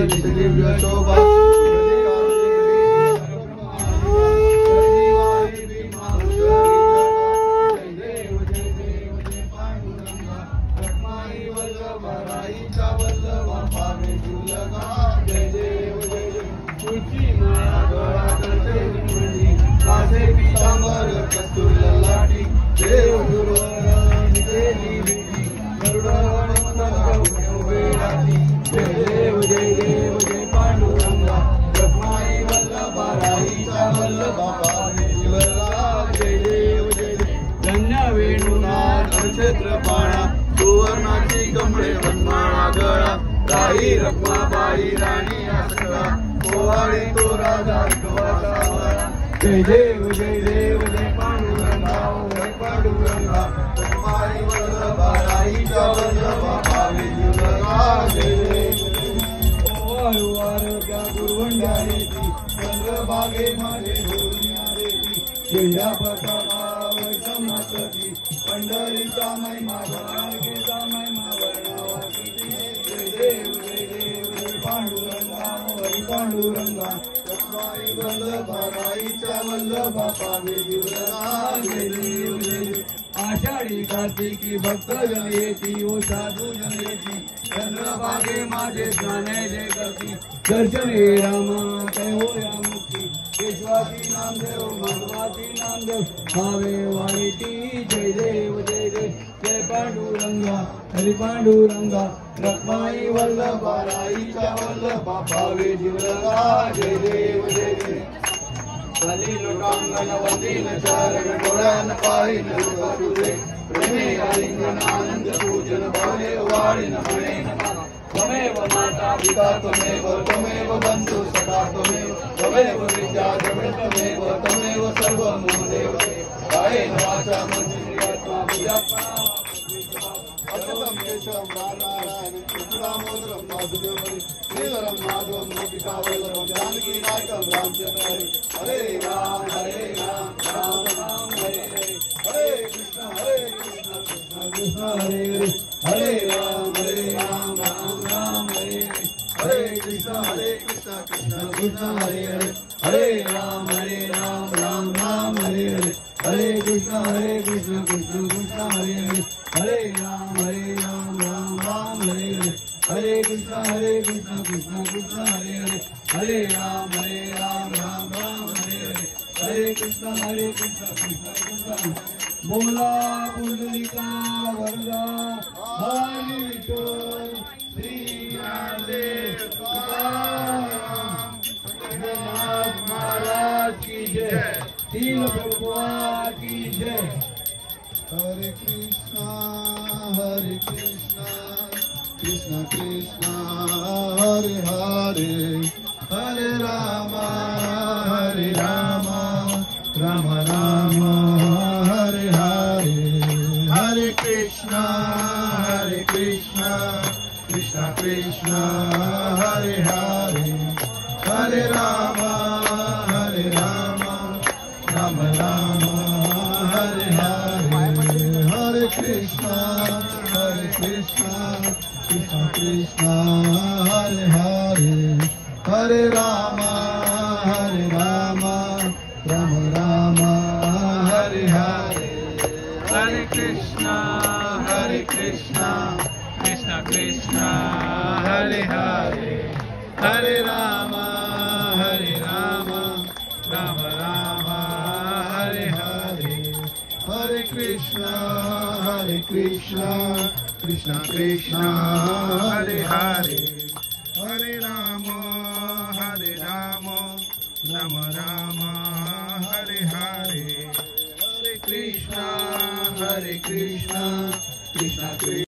दिव्य शोभा क्षेत्रपाळा सुवर्णाची कमळे वनमाळा गळा राही रखमाबाई राणी आसरा पोवाडी तो राजा वाळा जय देव जय पांडुरंगा जय पांडुरंगा रखमाई वल्लभा राहीच्या वल्लभा भावे जुलगा जय देव आरोग्या गुरुवंडारेची चंद्रभागे माझे धोरणारेची झेंडा पताका वैसमासती पंढरीचा महिमा भारगीचा महिमा वर्णावाची जय देव जय पांडुरंगा हरी पांडुरंगा रखमाई वल्लभा राहीच्या वल्लभा पावे जुलगा जय देव जय आषाढी कार्तिकी भक्तजन येती ओ साधू जन येती चंद्रभागे माझे स्नाने जय करती दर्शन हे रामा कै हो या मुक्ती विश्वासी नामदेव भगवाती नामदेव भावे वाईटी जय देव जय पांडुरंगा हरी पांडुरंगा रखमाई वल्लभा राहीच्या वल्लभा भावे जुलगा जय देव जय खाली लोटांगण वंदीन चरण डोळ्यान पाहिन तुझे प्रेमे आलिंगन आनंद पूजन भावे वाळीन म्हणे त्वमेव माता पिता त्वमेव बंधु सखा त्वमेव विद्या त्वमेव सर्वं मम देव कायेन वाचा मनसेन्द्रियात्मा बुद्ध्यात्मना अक्षतं केशवं नारायणं दामोदरं वासुदेवं श्रीधरं माधवं गोपिकावल्लभं जानकीनायकं रामचन्द्र हरे राम राम राम हरे हरे हरे कृष्ण कृष्ण कृष्ण हरे हरे राम राम हरे हरे हरे कृष्ण कृष्ण कृष्ण हरे हरे हरे राम राम हरे हरे हरे कृष्ण कृष्ण कृष्ण हरे हरे हरे राम राम हरे हरे हरे कृष्ण कृष्ण कृष्ण हरे हरे हरे राम राम हरे हरे हरे कृष्ण कृष्ण कृष्ण बोला पुंडलिका वरदा हरी विठ्ठल श्री ज्ञानदेव तुकाराम जगन्नाथ महाराज की जय तीन प्रभुआ की जय हरे कृष्णा कृष्ण कृष्ण हरे हरे हरे राम राम राम हरे हरे हरे कृष्ण कृष्ण कृष्ण हरे हरे हरे राम राम राम हरे हरे हरे कृष्ण कृष्ण कृष्ण हरे हरे हरे राम राम राम हरे हरे हरे कृष्ण कृष्ण कृष्ण हरे हरे हरे राम राम हरे हरे हरे कृष्ण कृष्ण कृष्ण हरे हरे हरे राम राम हरे हरे हरे कृष्ण कृष्ण कृष्ण